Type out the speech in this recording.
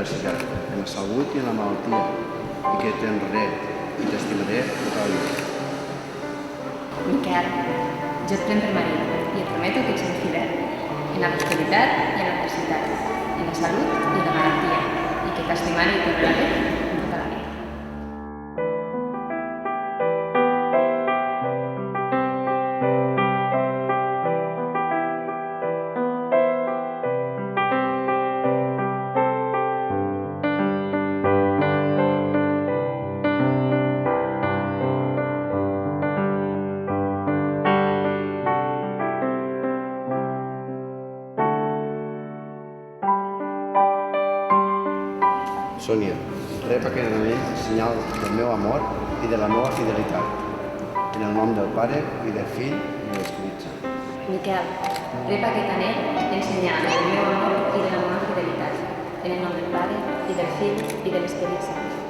felicitat, en la salut i en la malaltia, i que t'honraré i t'estimaré tota la vida. Miquel, jo et prenc per marit i et prometo que et seré fidel, en la prosperitat i en l'adversitat, en la salut i en la malaltia, i que t'estimaré i t'honraré tota la vida. Sònia, rep aquest anell senyal del meu amor i de la meva fidelitat. En el nom del Pare, i del Fill, i de l'Esperit Sant. Miquel, rep aquest anell en senyal del meu amor i de la meva fidelitat, en el nom del Pare, i del Fill, i de l'Esperit Sant.